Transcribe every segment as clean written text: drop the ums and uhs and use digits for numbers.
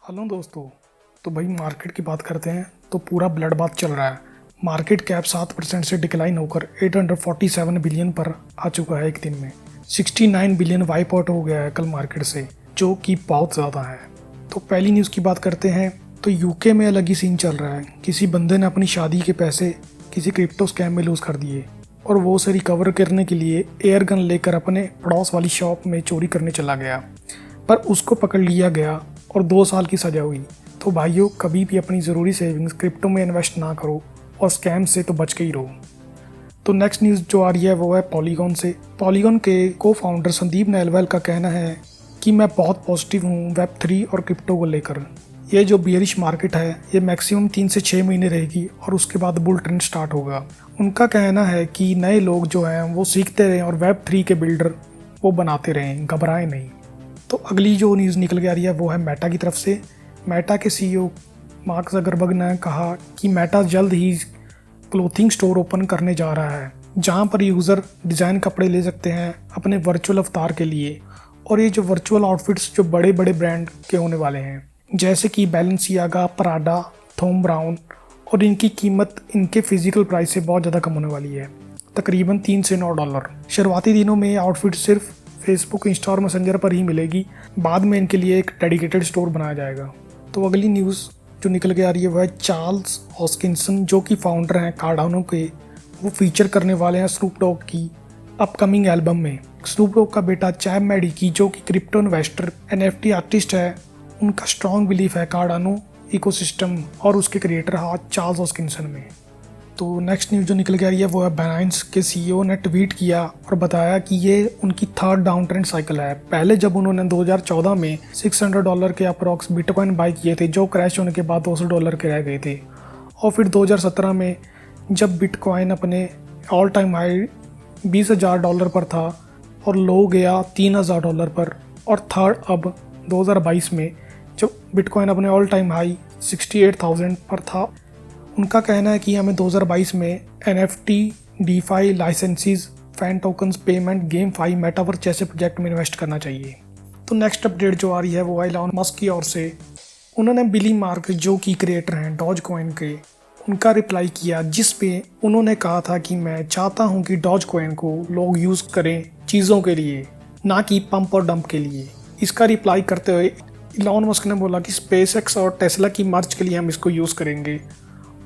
Hello दोस्तों। तो भाई मार्केट की बात करते हैं तो पूरा ब्लड बाथ चल रहा है। मार्केट कैप 7% से डिक्लाइन होकर 847 बिलियन पर आ चुका है एक दिन में। 69 बिलियन वाइप आउट हो गया है कल मार्केट से, जो कि बहुत ज़्यादा है। तो पहली न्यूज़ की बात करते हैं तो यूके में अलग ही सीन चल रहा है। किसी बंदे ने अपनी शादी के पैसे किसी क्रिप्टो स्कैम में लूज़ कर दिए और वो उसे रिकवर करने के लिए एयर गन लेकर अपने पड़ोस वाली शॉप में चोरी करने चला गया, पर उसको पकड़ लिया गया और 2 साल की सज़ा हुई। तो भाइयों, कभी भी अपनी ज़रूरी सेविंग्स क्रिप्टो में इन्वेस्ट ना करो और स्कैम से तो बच के ही रहो। तो नेक्स्ट न्यूज़ जो आ रही है वो है पॉलीगॉन से। पॉलीगॉन के को फाउंडर संदीप नेलवेल का कहना है कि मैं बहुत पॉजिटिव हूँ वेब3 और क्रिप्टो को लेकर। ये जो बियरिश मार्केट है ये मैक्सिमम 3 से 6 महीने रहेगी और उसके बाद बुल ट्रेंड स्टार्ट होगा। उनका कहना है कि नए लोग जो हैं वो सीखते रहें और वेब3 के बिल्डर वो बनाते रहें, घबराएं नहीं। तो अगली जो न्यूज़ निकल के आ रही है वो है मेटा की तरफ से। मेटा के सीईओ मार्क ज़करबर्ग ने कहा कि मेटा जल्द ही क्लोथिंग स्टोर ओपन करने जा रहा है, जहां पर यूज़र डिज़ाइन कपड़े ले सकते हैं अपने वर्चुअल अवतार के लिए। और ये जो वर्चुअल आउटफिट्स जो बड़े बड़े ब्रांड के होने वाले हैं, जैसे कि बैलेंसियागा, प्राडा, थॉम ब्राउन, और इनकी कीमत इनके फिजिकल प्राइस से बहुत ज़्यादा कम होने वाली है, तकरीबन $3 से $9। शुरुआती दिनों में ये आउटफिट सिर्फ फेसबुक, इंस्टा और मैसेंजर पर ही मिलेगी। बाद में इनके लिए एक डेडिकेटेड स्टोर बनाया जाएगा। तो अगली न्यूज़ जो निकल के आ रही है वो है चार्ल्स हॉस्किंसन, जो कि फाउंडर हैं कार्डानो के। वो फीचर करने वाले हैं स्नूप डॉग की अपकमिंग एल्बम में। स्नूप डॉग का बेटा चैम मैडिकी, जो कि क्रिप्टो इन्वेस्टर NFT आर्टिस्ट है, उनका स्ट्रॉन्ग बिलीफ है कार्डानो इकोसिस्टम और उसके क्रिएटर चार्ल्स हॉस्किंसन में। तो नेक्स्ट न्यूज़ जो निकल के आ रही है वो है बाइनेंस के सीईओ ने ट्वीट किया और बताया कि ये उनकी थर्ड डाउन ट्रेंड साइकिल है। पहले जब उन्होंने 2014 में $600 के अप्रॉक्स बिटकॉइन बाई किए थे, जो क्रैश होने के बाद $200 के रह गए थे, और फिर 2017 में जब बिटकॉइन अपने ऑल टाइम हाई $20,000 पर था और लो गया $3,000 पर, और थर्ड अब 2022 में जब बिटकॉइन अपने ऑल टाइम हाई 68,000 पर था। उनका कहना है कि हमें 2022 में NFT, DeFi, licenses, fan tokens, payment, GameFi, metaverse जैसे प्रोजेक्ट में इन्वेस्ट करना चाहिए। तो नेक्स्ट अपडेट जो आ रही है वो है इलॉन मस्क की ओर से। उन्होंने बिली मार्क, जो कि क्रिएटर हैं डॉज कॉइन के, उनका रिप्लाई किया, जिस पे उन्होंने कहा था कि मैं चाहता हूं कि डॉज कॉइन को लोग यूज़ करें चीज़ों के लिए, ना कि पंप और डंप के लिए। इसका रिप्लाई करते हुए इलॉन मस्क ने बोला कि स्पेसएक्स और टेस्ला की मर्ज के लिए हम इसको यूज़ करेंगे,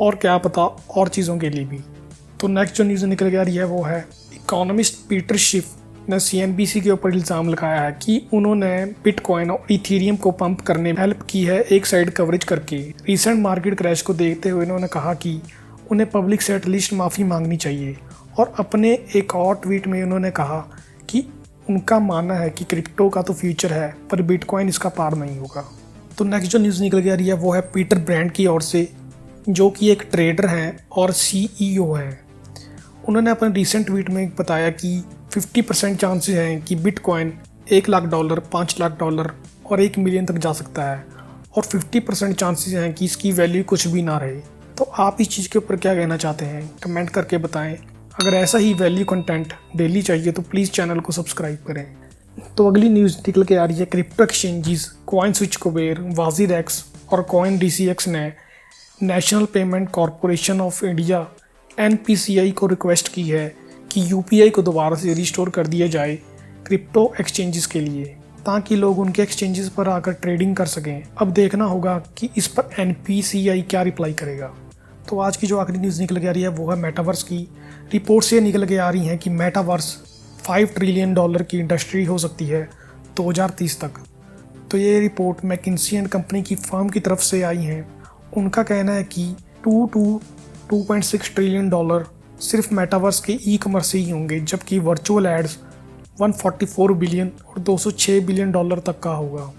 और क्या पता और चीज़ों के लिए भी। तो नेक्स्ट जो न्यूज़ निकल के आ रही है वो है इकोनॉमिस्ट पीटर शिफ ने CNBC के ऊपर इल्ज़ाम लगाया है कि उन्होंने बिटकॉइन और इथेरियम को पंप करने में हेल्प की है एक साइड कवरेज करके। रिसेंट मार्केट क्रैश को देखते हुए उन्होंने कहा कि उन्हें पब्लिक से एटलीस्ट माफ़ी मांगनी चाहिए। और अपने एक और ट्वीट में उन्होंने कहा कि उनका मानना है कि क्रिप्टो का तो फ्यूचर है, पर बिटकॉइन इसका पार नहीं होगा। तो नेक्स्ट जो न्यूज़ निकल के आ रही है वो है पीटर ब्रांड की ओर से, जो कि एक ट्रेडर हैं और CEO हैं। उन्होंने अपने रिसेंट ट्वीट में बताया कि 50% चांसेस हैं कि बिटकॉइन $1,00,000, $5,00,000 और 1 मिलियन तक जा सकता है, और 50% चांसेस हैं कि इसकी वैल्यू कुछ भी ना रहे। तो आप इस चीज़ के ऊपर क्या कहना चाहते हैं, कमेंट करके बताएं। अगर ऐसा ही वैल्यू कंटेंट डेली चाहिए तो प्लीज़ चैनल को सब्सक्राइब करें। तो अगली न्यूज़ निकल के आ रही है crypto exchanges CoinSwitch, Kuber, WazirX और CoinDCX ने national payment corporation of India NPCI को रिक्वेस्ट की है कि UPI को दोबारा से रिस्टोर कर दिया जाए क्रिप्टो एक्सचेंजेस के लिए, ताकि लोग उनके एक्सचेंजेस पर आकर ट्रेडिंग कर सकें। अब देखना होगा कि इस पर NPCI क्या रिप्लाई करेगा। तो आज की जो आखिरी न्यूज़ निकल के आ रही है वो है मेटावर्स की। रिपोर्ट से निकल के आ रही हैं कि मेटावर्स $5 ट्रिलियन की इंडस्ट्री हो सकती है 2030 तक। तो ये रिपोर्ट मैकिन्सी एंड कंपनी की फर्म की तरफ से आई हैं। उनका कहना है कि 2.6 ट्रिलियन सिर्फ मेटावर्स के ई-कॉमर्स से ही होंगे, जबकि वर्चुअल एड्स 144 बिलियन और $206 बिलियन तक का होगा।